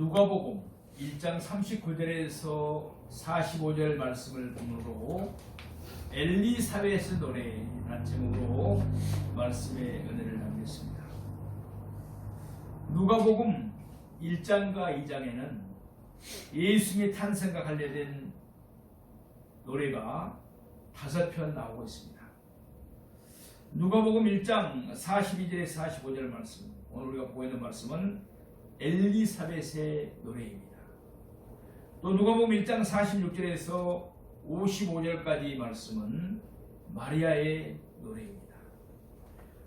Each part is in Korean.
누가복음 1장 39절에서 45절 말씀을 본문으로 엘리사벳의 노래라는 제목으로 말씀의 은혜를 나누겠습니다. 누가복음 1장과 2장에는 예수님의 탄생과 관련된 노래가 5편 나오고 있습니다. 누가복음 1장 42절에서 45절 말씀, 오늘 우리가 보고 있는 말씀은 엘리사벳의 노래입니다. 또 누가복음 1장 46절에서 55절까지 말씀은 마리아의 노래입니다.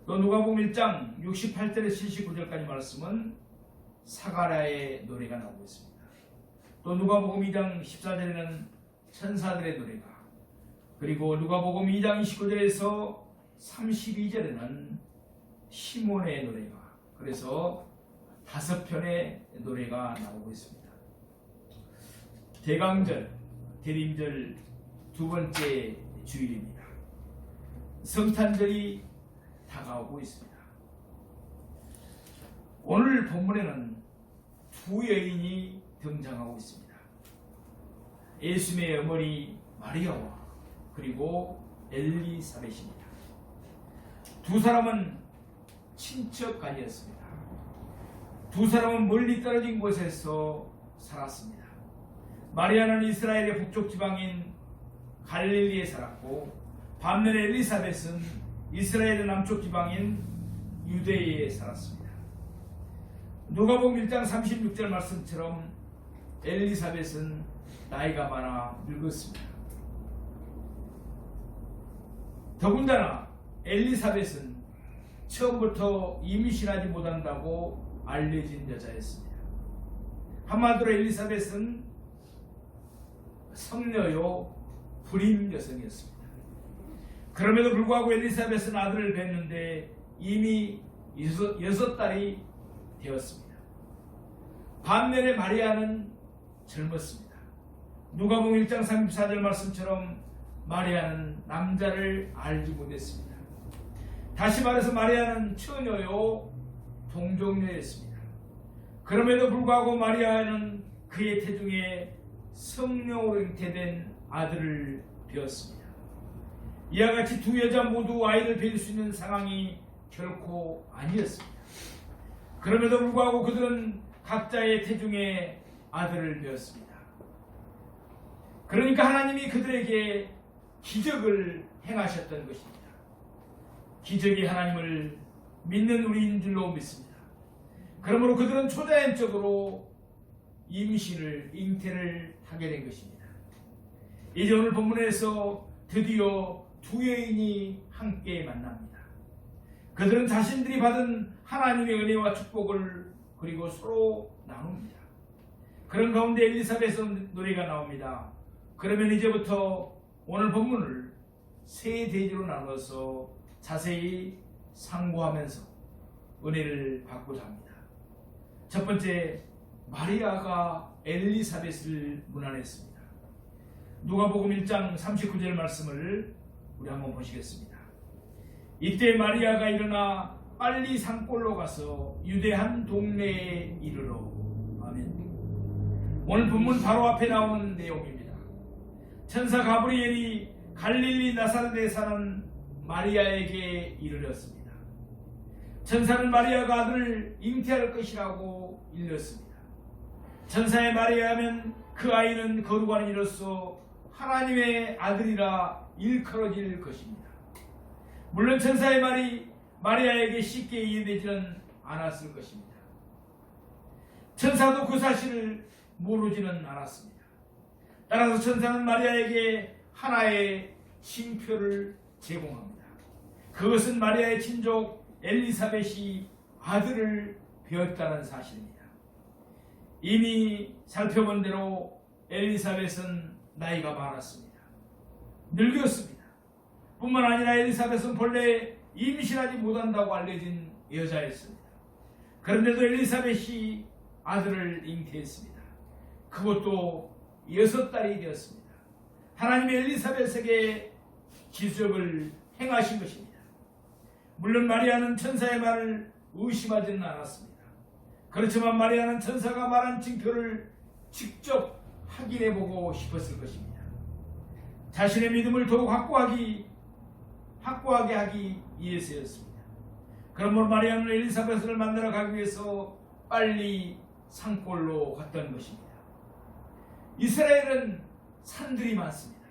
또 누가복음 1장 68절에서 79절까지 말씀은 사가랴의 노래가 나오고 있습니다. 또 누가복음 2장 14절에는 천사들의 노래가, 그리고 누가복음 2장 29절에서 32절에는 시몬의 노래가, 그래서 5편의 노래가 나오고 있습니다. 대강절, 대림절 두 번째 주일입니다. 성탄절이 다가오고 있습니다. 오늘 본문에는 두 여인이 등장하고 있습니다. 예수님의 어머니 마리아와 그리고 엘리사벳입니다. 두 사람은 친척간이었습니다. 두 사람은 멀리 떨어진 곳에서 살았습니다. 마리아는 이스라엘의 북쪽 지방인 갈릴리에 살았고, 반면에 엘리사벳은 이스라엘의 남쪽 지방인 유대에 살았습니다. 누가복음 1장 36절 말씀처럼 엘리사벳은 나이가 많아 늙었습니다. 더군다나 엘리사벳은 처음부터 임신하지 못한다고 알려진 여자였습니다. 한마디로 엘리사벳은 성녀요 불임 여성이었습니다. 그럼에도 불구하고 엘리사벳은 아들을 뵀는데 이미 6달이 되었습니다. 반면에 마리아는 젊었습니다. 누가복음 1장 34절 말씀처럼 마리아는 남자를 알지 못했습니다. 다시 말해서 마리아는 처녀요 동정녀였습니다. 그럼에도 불구하고 마리아는 그의 태중에 성령으로 잉태된 아들을 배웠습니다. 이와 같이 두 여자 모두 아이를 배울 수 있는 상황이 결코 아니었습니다. 그럼에도 불구하고 그들은 각자의 태중에 아들을 배웠습니다. 그러니까 하나님이 그들에게 기적을 행하셨던 것입니다. 기적이 하나님을 믿는 우리인 줄로 믿습니다. 그러므로 그들은 초자연적으로 임신을, 잉태를 하게 된 것입니다. 이제 오늘 본문에서 드디어 두 여인이 함께 만납니다. 그들은 자신들이 받은 하나님의 은혜와 축복을 그리고 서로 나눕니다. 그런 가운데 엘리사벳의 노래가 나옵니다. 그러면 이제부터 오늘 본문을 세 대지로 나눠서 자세히 상고하면서 은혜를 받고자 합니다. 첫 번째, 마리아가 엘리사벳을 문안했습니다. 누가복음 1장 39절 말씀을 우리 한번 보시겠습니다. 이때 마리아가 일어나 빨리 산골로 가서 유대 한 동네에 이르러. 아멘. 오늘 본문 바로 앞에 나오는 내용입니다. 천사 가브리엘이 갈릴리 나사렛에 사는 마리아에게 이르렀습니다. 천사는 마리아가 아들을 잉태할 것이라고 일렀습니다. 천사의 말에 의하면 그 아이는 거룩한 이로써 하나님의 아들이라 일컬어질 것입니다. 물론 천사의 말이 마리아에게 쉽게 이해되지는 않았을 것입니다. 천사도 그 사실을 모르지는 않았습니다. 따라서 천사는 마리아에게 하나의 징표를 제공합니다. 그것은 마리아의 친족 엘리사벳이 아들을 배웠다는 사실입니다. 이미 살펴본 대로 엘리사벳은 나이가 많았습니다. 늙었습니다. 뿐만 아니라 엘리사벳은 본래 임신하지 못한다고 알려진 여자였습니다. 그런데도 엘리사벳이 아들을 잉태했습니다. 그것도 6달이 되었습니다. 하나님의 엘리사벳에게 기적을 행하신 것입니다. 물론 마리아는 천사의 말을 의심하지는 않았습니다. 그렇지만 마리아는 천사가 말한 징표를 직접 확인해 보고 싶었을 것입니다. 자신의 믿음을 더욱 확고하게 하기 위해서였습니다. 그러므로 마리아는 엘리사벳을 만나러 가기 위해서 빨리 산골로 갔던 것입니다. 이스라엘은 산들이 많습니다.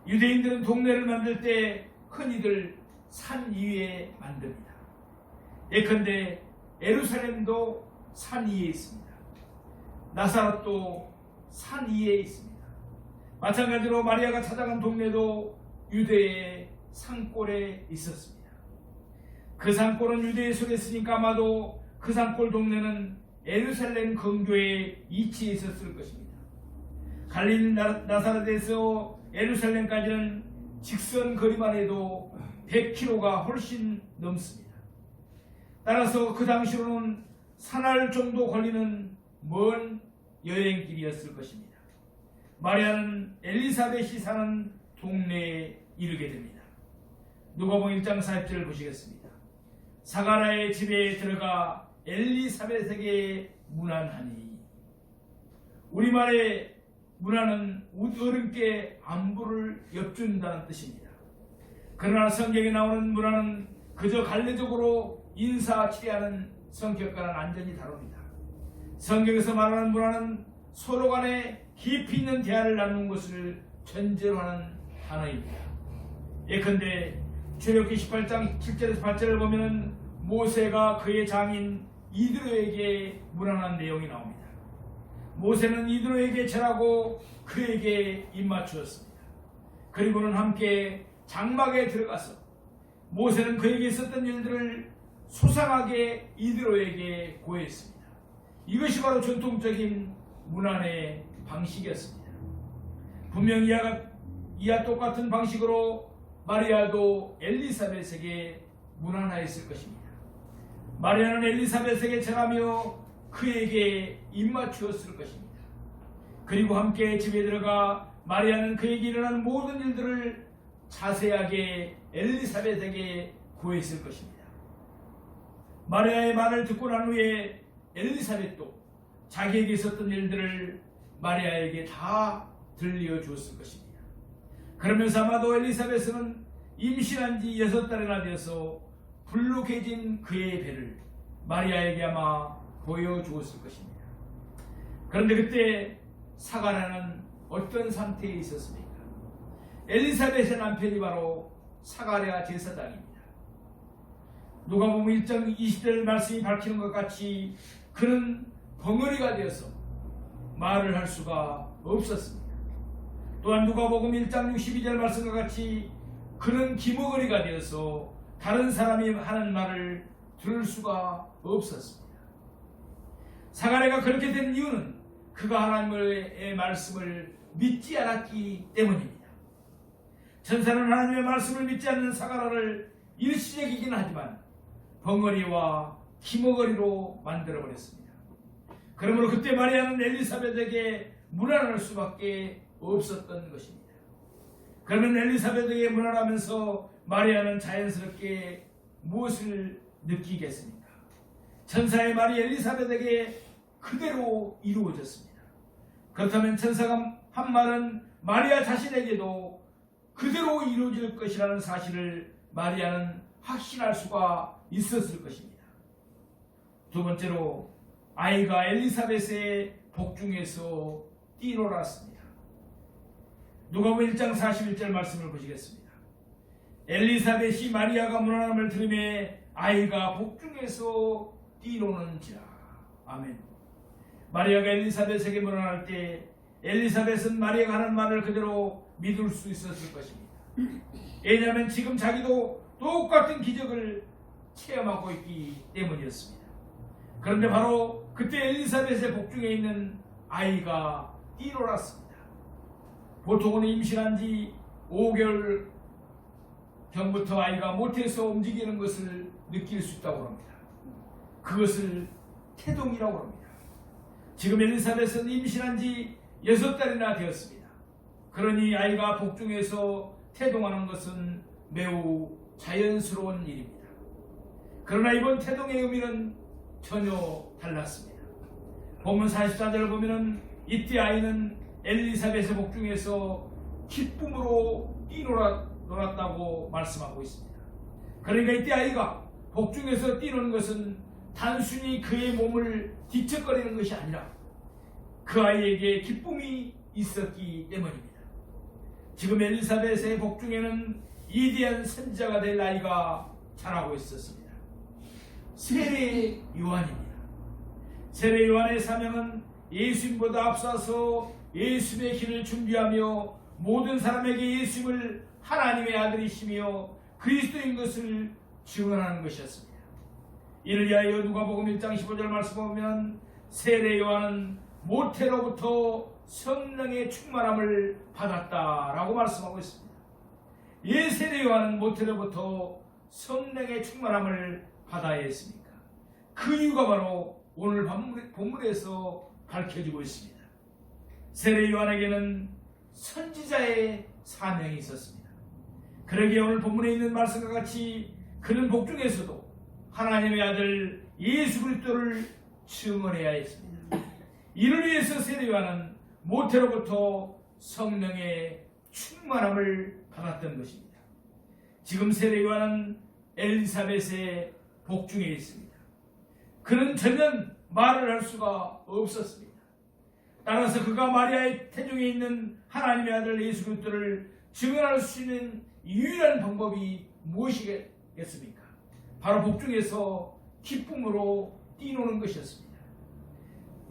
유대인들은 동네를 만들 때 흔히들 산 위에 만듭니다. 예컨대 예루살렘도 산 위에 있습니다. 나사렛도 산 위에 있습니다. 마찬가지로 마리아가 찾아간 동네도 유대의 산골에 있었습니다. 그 산골은 유대에 속에 있으니까 아마도 그 산골 동네는 예루살렘 근교에 위치해 있었을 것입니다. 갈릴리 나사렛에서 예루살렘까지는 직선 거리만 해도 100km가 훨씬 넘습니다. 따라서 그 당시로는 사날 정도 걸리는 먼 여행길이었을 것입니다. 마리아는 엘리사벳이 사는 동네에 이르게 됩니다. 누가복음 1장 40절을 보시겠습니다. 사가랴의 집에 들어가 엘리사벳에게 문안하니. 우리말의 문안은 어른께 안부를 엿준다는 뜻입니다. 그러나 성경에 나오는 문안은 그저 관례적으로 인사치레하는 성격과는 완전히 다릅니다. 성경에서 말하는 문안은 서로 간에 깊이 있는 대화를 나누는 것을 전제로 하는 단어입니다. 예컨대 출애굽기 18장 7절에서 8절을 보면 모세가 그의 장인 이드로에게 문안한 내용이 나옵니다. 모세는 이드로에게 절하고 그에게 입맞추었습니다. 그리고는 함께 장막에 들어가서 모세는 그에게 있었던 일들을 소상하게 이드로에게 고했습니다. 이것이 바로 전통적인 문안의 방식이었습니다. 분명히 이와 똑같은 방식으로 마리아도 엘리사벳에게 문안하였을 것입니다. 마리아는 엘리사벳에게 절하며 그에게 입맞추었을 것입니다. 그리고 함께 집에 들어가 마리아는 그에게 일어나는 모든 일들을 자세하게 엘리사벳에게 고했을 것입니다. 마리아의 말을 듣고 난 후에 엘리사벳도 자기에게 있었던 일들을 마리아에게 다 들려주었을 것입니다. 그러면서 아마도 엘리사벳은 임신한 지 6달이나 되어서 불룩해진 그의 배를 마리아에게 아마 보여주었을 것입니다. 그런데 그때 사가랴는 어떤 상태에 있었습니까? 엘리사벳의 남편이 바로 사가랴 제사장입니다. 누가복음 1장 20절 말씀이 밝히는 것 같이 그는 벙어리가 되어서 말을 할 수가 없었습니다. 또한 누가복음 1장 62절 말씀과 같이 그는 기머거리가 되어서 다른 사람이 하는 말을 들을 수가 없었습니다. 사가랴가 그렇게 된 이유는 그가 하나님의 말씀을 믿지 않았기 때문입니다. 천사는 하나님의 말씀을 믿지 않는 사가랴를 일시적이긴 하지만 벙어리와 기머거리로 만들어버렸습니다. 그러므로 그때 마리아는 엘리사벳에게 문안할 수밖에 없었던 것입니다. 그러면 엘리사벳에게 문안하면서 마리아는 자연스럽게 무엇을 느끼겠습니까? 천사의 말이 엘리사벳에게 그대로 이루어졌습니다. 그렇다면 천사가 한 말은 마리아 자신에게도 그대로 이루어질 것이라는 사실을 마리아는 확신할 수가 있었을 것입니다. 두 번째로 아이가 엘리사벳의 복중에서 뛰놀았습니다. 누가복음 1장 41절 말씀을 보시겠습니다. 엘리사벳이 마리아가 문안함을 들으매 아이가 복중에서 뛰노는지라. 아멘. 마리아가 엘리사벳에게 문안할 때 엘리사벳은 마리아가 하는 말을 그대로 믿을 수 있었을 것입니다. 왜냐하면 지금 자기도 똑같은 기적을 체험하고 있기 때문이었습니다. 그런데 바로 그때 엘리사벳의 복중에 있는 아이가 뛰놀았습니다. 보통은 임신한 지 5개월 전부터 아이가 못해서 움직이는 것을 느낄 수 있다고 합니다. 그것을 태동이라고 합니다. 지금 엘리사벳은 임신한 지 6달이나 되었습니다. 그러니 아이가 복중에서 태동하는 것은 매우 자연스러운 일입니다. 그러나 이번 태동의 의미는 전혀 달랐습니다. 본문 44절을 보면은 이때 아이는 엘리사벳의 복중에서 기쁨으로 뛰놀았다고 말씀하고 있습니다. 그러니까 이때 아이가 복중에서 뛰노는 것은 단순히 그의 몸을 뒤척거리는 것이 아니라 그 아이에게 기쁨이 있었기 때문입니다. 지금 엘리사벳의 복중에는 위대한 선지자가 될 아이가 자라고 있었습니다. 세례 요한입니다. 세례 요한의 사명은 예수님보다 앞서서 예수님의 길을 준비하며 모든 사람에게 예수님을 하나님의 아들이시며 그리스도인 것을 증언하는 것이었습니다. 이를 위하여 누가복음 1장 15절 말씀을 보면 세례 요한은 모태로부터 성령의 충만함을 받았다라고 말씀하고 있습니다. 예, 세례 요한은 모태로부터 성령의 충만함을 받아야 했습니까? 그 이유가 바로 오늘 본문에서 밝혀지고 있습니다. 세례 요한에게는 선지자의 사명이 있었습니다. 그러기에 오늘 본문에 있는 말씀과 같이 그는 복중에서도 하나님의 아들 예수 그리스도를 증언해야 했습니다. 이를 위해서 세례 요한은 모태로부터 성령의 충만함을 받았던 것입니다. 지금 세례 요한은 엘리사벳의 복중에 있습니다. 그는 전혀 말을 할 수가 없었습니다. 따라서 그가 마리아의 태중에 있는 하나님의 아들 예수 그리스도를 증언할 수 있는 유일한 방법이 무엇이겠습니까? 바로 복중에서 기쁨으로 뛰노는 것이었습니다.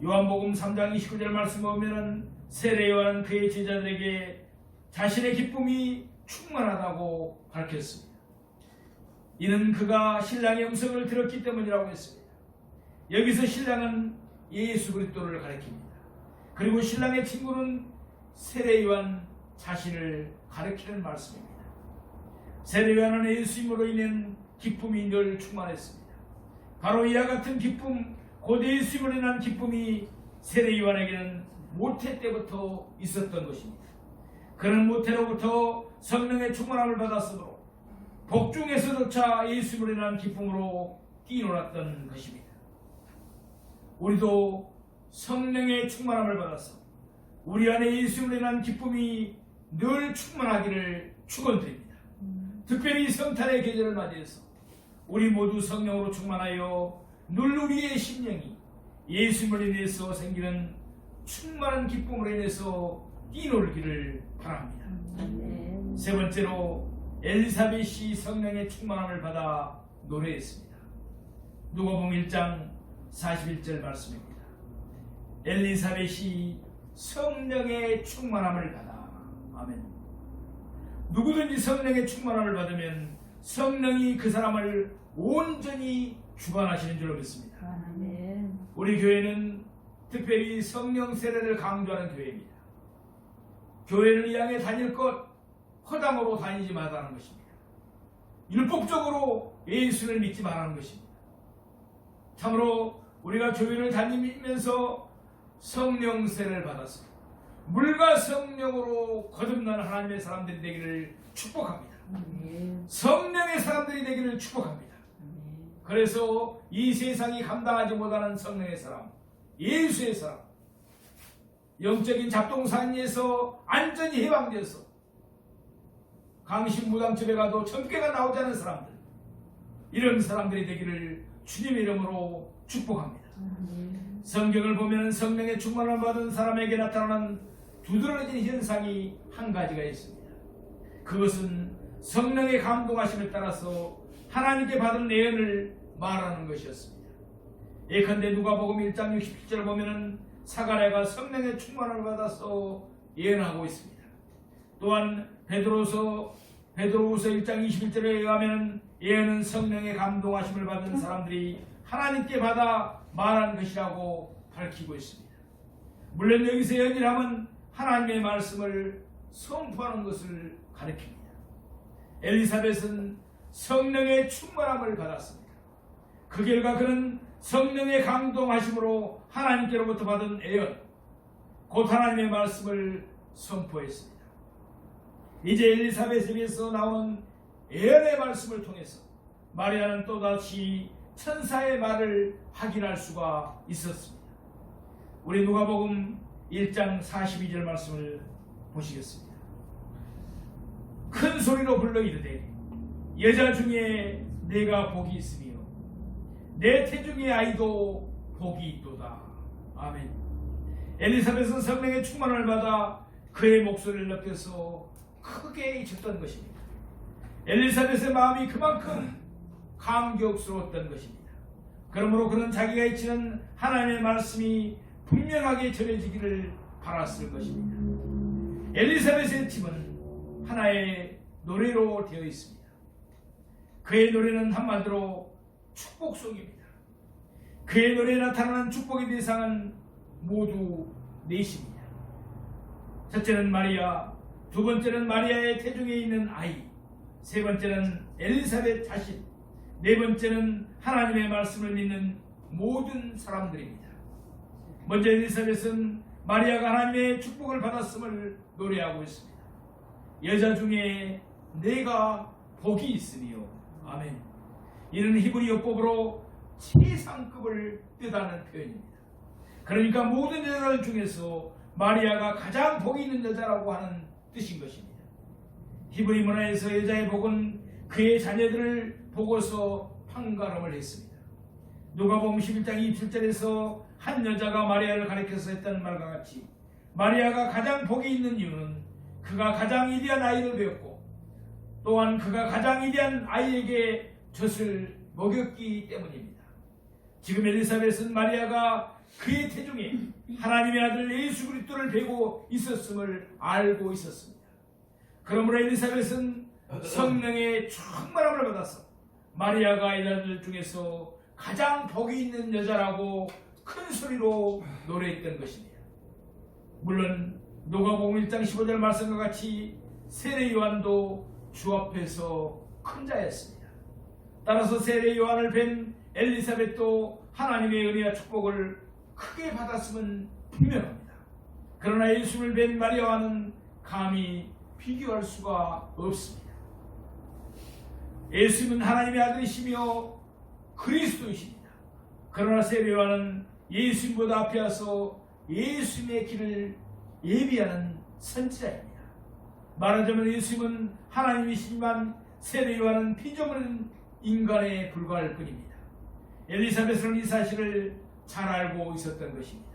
요한복음 3장 29절 말씀을 보면 세례 요한은 그의 제자들에게 자신의 기쁨이 충만하다고 밝혔습니다. 이는 그가 신랑의 음성을 들었기 때문이라고 했습니다. 여기서 신랑은 예수 그리스도를 가리킵니다. 그리고 신랑의 친구는 세례 요한 자신을 가리키는 말씀입니다. 세례 요한은 예수님으로 인한 기쁨이 늘 충만했습니다. 바로 이와 같은 기쁨, 곧 예수님으로 인한 기쁨이 세례 요한에게는 모태 때부터 있었던 것입니다. 그는 모태로부터 성령의 충만함을 받았으므로 복중에서조차 예수님으로 인한 기쁨으로 뛰놀았던 것입니다. 우리도 성령의 충만함을 받아서 우리 안에 예수님으로 인한 기쁨이 늘 충만하기를 축원드립니다. 특별히 성탄의 계절을 맞이해서 우리 모두 성령으로 충만하여 늘 우리의 심령이 예수님을 인해서 생기는 충만한 기쁨으로 인해서 뛰놀기를 바랍니다. 세 번째로 엘리사벳이 성령의 충만함을 받아 노래했습니다. 누가복음 1장 41절 말씀입니다. 엘리사벳이 성령의 충만함을 받아. 아멘. 누구든지 성령의 충만함을 받으면 성령이 그 사람을 온전히 주관하시는 줄로 믿습니다. 아멘. 우리 교회는 특별히 성령 세례를 강조하는 교회입니다. 교회는 이 양에 다닐 것 허당으로 다니지 말라는 것입니다. 율법적으로 예수를 믿지 말라는 것입니다. 참으로 우리가 교회를 다니면서 성령 세례를 받아서 물과 성령으로 거듭난 하나님의 사람들이 되기를 축복합니다. 성령의 사람들이 되기를 축복합니다. 그래서 이 세상이 감당하지 못하는 성령의 사람, 예수의 사람, 영적인 잡동사니에서 안전히 해방되어서 강신무당집에 가도 천개가 나오지 않은 사람들, 이런 사람들이 되기를 주님의 이름으로 축복합니다. 성경을 보면 성령의 충만을 받은 사람에게 나타나는 두드러진 현상이 한 가지가 있습니다. 그것은 성령의 감동하심을 따라서 하나님께 받은 예언을 말하는 것이었습니다. 예컨대 누가복음 1장 67절을 보면 사가랴가 성령의 충만을 받아서 예언하고 있습니다. 또한 베드로후서 1장 21절에 의하면 예언은 성령의 감동하심을 받은 사람들이 하나님께 받아 말한 것이라고 밝히고 있습니다. 물론 여기서 예언이라면 하나님의 말씀을 선포하는 것을 가리킵니다. 엘리사벳은 성령의 충만함을 받았습니다. 그 결과 그는 성령의 감동하심으로 하나님께로부터 받은 예언, 곧 하나님의 말씀을 선포했습니다. 이제 엘리사벳에게서 나오는 예언의 말씀을 통해서 마리아는 또다시 천사의 말을 확인할 수가 있었습니다. 우리 누가복음 1장 42절 말씀을 보시겠습니다. 큰 소리로 불러 이르되 여자 중에 내가 복이 있으며 내 태중의 아이도 복이 있도다. 아멘. 엘리사벳은 성령의 충만을 받아 그의 목소리를 느껴서 크게 잊었던 것입니다. 엘리사벳의 마음이 그만큼 감격스러웠던 것입니다. 그러므로 그는 자기가 잊히는 하나님의 말씀이 분명하게 전해지기를 바랐을 것입니다. 엘리사벳의 팀은 하나의 노래로 되어 있습니다. 그의 노래는 한마디로 축복송입니다. 그의 노래에 나타나는 축복의 대상은 모두 넷입니다. 첫째는 마리아, 두 번째는 마리아의 태중에 있는 아이, 세 번째는 엘리사벳 자신, 네 번째는 하나님의 말씀을 믿는 모든 사람들입니다. 먼저 엘리사벳은 마리아가 하나님의 축복을 받았음을 노래하고 있습니다. 여자 중에 내가 복이 있으며, 아멘. 이는 히브리어법으로 최상급을 뜻하는 표현입니다. 그러니까 모든 여자들 중에서 마리아가 가장 복이 있는 여자라고 하는 뜻인 것입니다. 히브리 문화에서 여자의 복은 그의 자녀들을 보고서 판가름을 했습니다. 누가복음 11장 27절에서 한 여자가 마리아를 가리켜서 했던 말과 같이 마리아가 가장 복이 있는 이유는 그가 가장 위대한 아이를 배웠고 또한 그가 가장 위대한 아이에게 젖을 먹였기 때문입니다. 지금 엘리사벳은 마리아가 그의 태중에 하나님의 아들 예수 그리스도를 배고 있었음을 알고 있었습니다. 그러므로 엘리사벳은 성령의 충만함을 받아서 마리아가 여자들 중에서 가장 복이 있는 여자라고 큰 소리로 노래했던 것입니다. 물론 누가복음 1장 15절 말씀과 같이 세례 요한도 주 앞에서 큰 자였습니다. 따라서 세례 요한을 뵌 엘리사벳도 하나님의 은혜와 축복을 크게 받았음은 분명합니다. 그러나 예수를 뵌 마리아와는 감히 비교할 수가 없습니다. 예수는 하나님의 아들이시며 그리스도이십니다. 그러나 세례 요한은 예수님보다 앞에 와서 예수님의 길을 예비하는 선지자입니다. 말하자면 예수님은 하나님이시지만 세례 요한은 피조물 인간에 불과할 뿐입니다. 엘리사벳은 이 사실을 잘 알고 있었던 것입니다.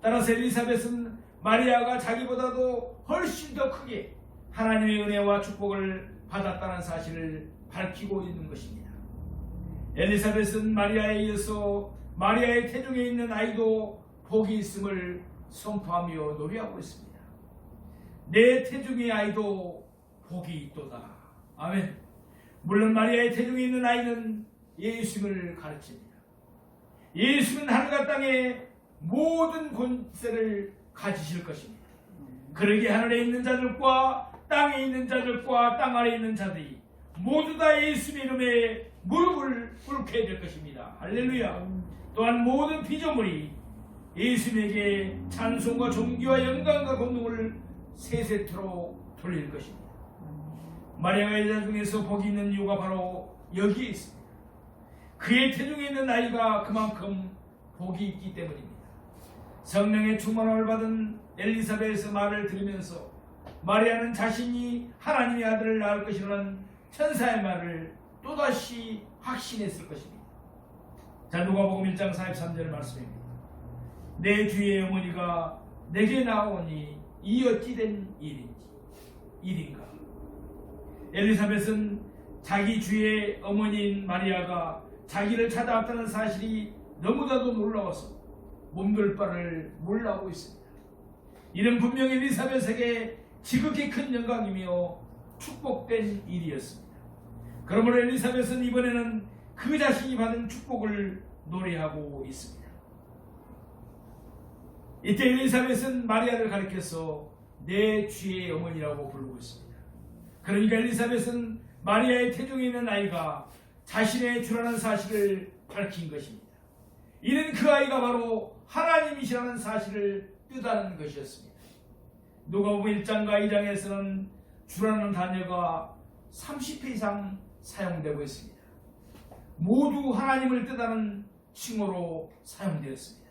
따라서 엘리사벳은 마리아가 자기보다도 훨씬 더 크게 하나님의 은혜와 축복을 받았다는 사실을 밝히고 있는 것입니다. 엘리사벳은 마리아에 이어서 마리아의 태중에 있는 아이도 복이 있음을 선포하며 노래하고 있습니다. 내 태중의 아이도 복이 있도다. 아멘. 물론 마리아의 태중에 있는 아이는 예수님을 가르칩니다. 예수는 하늘과 땅의 모든 권세를 가지실 것입니다. 그러기에 하늘에 있는 자들과 땅에 있는 자들과 땅 아래에 있는 자들이 모두 다 예수님의 이름에 무릎을 꿇게 될 것입니다. 할렐루야. 또한 모든 피조물이 예수님에게 찬송과 존귀와 영광과 권능을 세세토로 돌릴 것입니다. 마리아가 여자 중에서 복이 있는 이유가 바로 여기에 있습니다. 그의 태중에 있는 아이가 그만큼 복이 있기 때문입니다. 성령의 충만함을 받은 엘리사벳의 말을 들으면서 마리아는 자신이 하나님의 아들을 낳을 것이라는 천사의 말을 또다시 확신했을 것입니다. 자, 누가복음 1장 43절 말씀입니다. 내 주의 어머니가 내게 나오니 이 어찌된 일인가. 엘리사벳은 자기 주의 어머니인 마리아가 자기를 찾아왔다는 사실이 너무나도 놀라워서 몸둘 바를 몰라하고 있습니다. 이는 분명 엘리사벳에게 지극히 큰 영광이며 축복된 일이었습니다. 그러므로 엘리사벳은 이번에는 그 자신이 받은 축복을 노래하고 있습니다. 이때 엘리사벳은 마리아를 가리켜서 내 주의 어머니라고 부르고 있습니다. 그러니까 엘리사벳은 마리아의 태중에 있는 아이가 자신의 주라는 사실을 밝힌 것입니다. 이는 그 아이가 바로 하나님이시라는 사실을 뜻하는 것이었습니다. 누가복음 1장과 2장에서는 주라는 단어가 30회 이상 사용되고 있습니다. 모두 하나님을 뜻하는 칭호로 사용되었습니다.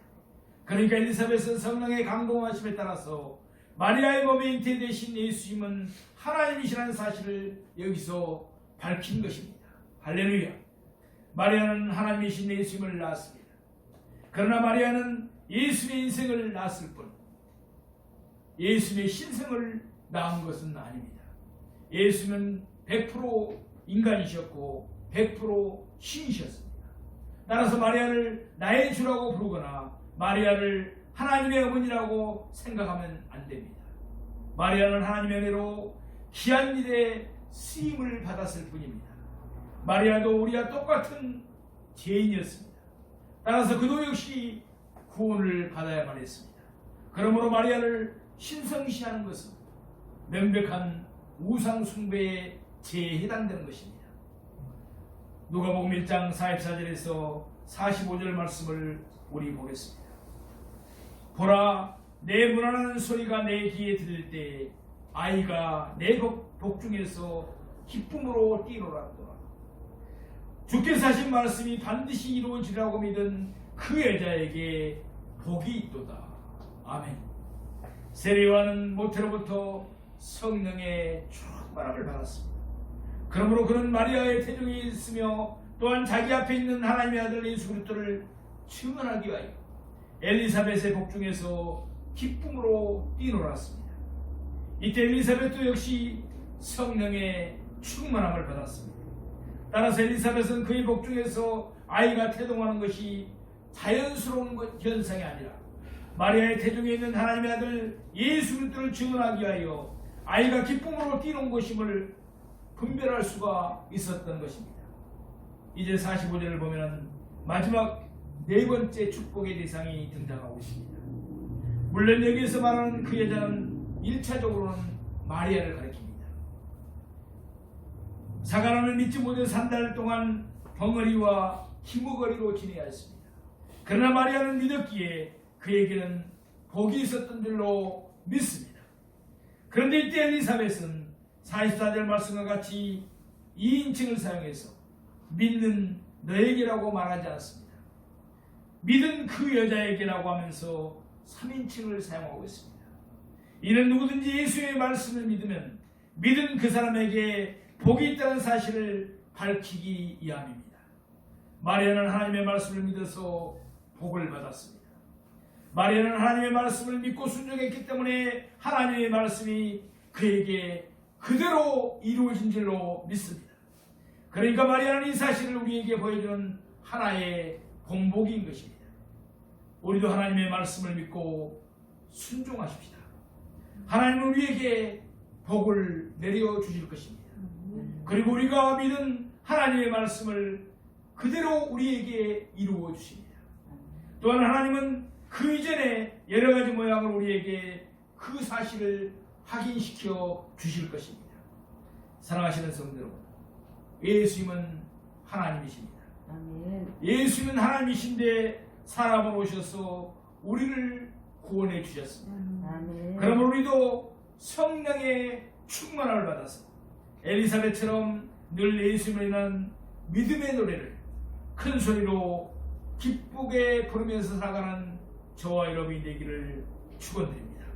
그러니까 엘리사벳은 성령의 강동하심에 따라서 마리아의 몸에 잉태되신 예수님은 하나님이시라는 사실을 여기서 밝힌 것입니다. 할렐루야. 마리아는 하나님이신 예수님을 낳았습니다. 그러나 마리아는 예수님의 인생을 낳았을 뿐 예수님의 신성을 낳은 것은 아닙니다. 예수는 100% 인간이셨고 100% 신이셨습니다. 따라서 마리아를 나의 주라고 부르거나 마리아를 하나님의 어머니라고 생각하면 안 됩니다. 마리아는 하나님의 은혜로 귀한 일에 쓰임을 받았을 뿐입니다. 마리아도 우리와 똑같은 죄인이었습니다. 따라서 그도 역시 구원을 받아야만 했습니다. 그러므로 마리아를 신성시하는 것은 명백한 우상 숭배의 죄에 해당되는 것입니다. 누가복음 1장 44절에서 45절 말씀을 우리 보겠습니다. 보라, 내 문안하는 소리가 내 귀에 들릴 때 아이가 내 복중에서 기쁨으로 뛰놀았더라. 주께서 하신 말씀이 반드시 이루어지라고 믿은 그 여자에게 복이 있도다. 아멘. 세례요한은 모태로부터 성령의 충만함을 받았습니다. 그러므로 그는 마리아의 태중에 있으며 또한 자기 앞에 있는 하나님의 아들 예수 그리스도를 증언하기 위하여 엘리사벳의 복중에서 기쁨으로 뛰놀았습니다. 이때 엘리사벳도 역시 성령의 충만함을 받았습니다. 따라서 엘리사벳은 그의 복중에서 아이가 태동하는 것이 자연스러운 현상이 아니라 마리아의 태중에 있는 하나님의 아들 예수 그리스도를 증언하기 위하여 아이가 기쁨으로 뛰는 것임을 분별할 수가 있었던 것입니다. 이제 45절을 보면 마지막 네 번째 축복의 대상이 등장하고 있습니다. 물론 여기에서 말하는 그 여자는 1차적으로는 마리아를 가리킵니다. 사가라는 믿지 못해서 한 달 동안 벙어리와 희무거리로 지내야 했습니다. 그러나 마리아는 믿었기에 그에게는 복이 있었던 줄로 믿습니다. 그런데 이때 엘리사벳은 44절 말씀과 같이 2인칭을 사용해서 믿는 너에게라고 말하지 않습니다. 믿은 그 여자에게라고 하면서 3인칭을 사용하고 있습니다. 이는 누구든지 예수의 말씀을 믿으면 믿은 그 사람에게 복이 있다는 사실을 밝히기 위함입니다. 마리아는 하나님의 말씀을 믿어서 복을 받았습니다. 마리아는 하나님의 말씀을 믿고 순종했기 때문에 하나님의 말씀이 그에게 그대로 이루어진 줄로 믿습니다. 그러니까 마리아는 이 사실을 우리에게 보여주는 하나의 공복인 것입니다. 우리도 하나님의 말씀을 믿고 순종하십시다. 하나님은 우리에게 복을 내려주실 것입니다. 그리고 우리가 믿은 하나님의 말씀을 그대로 우리에게 이루어 주십니다. 또한 하나님은 그 이전에 여러 가지 모양을 우리에게 그 사실을 확인시켜 주실 것입니다. 사랑하시는 성도 여러분, 예수님은 하나님이십니다. 예수님은 하나님이신데 사람으로 오셔서 우리를 구원해 주셨습니다. 그러므로 우리도 성령의 충만함을 받아서 엘리사벳처럼 늘 예수님을 인한 믿음의 노래를 큰 소리로 기쁘게 부르면서 살아가는 저와 여러분이 되기를 축원드립니다.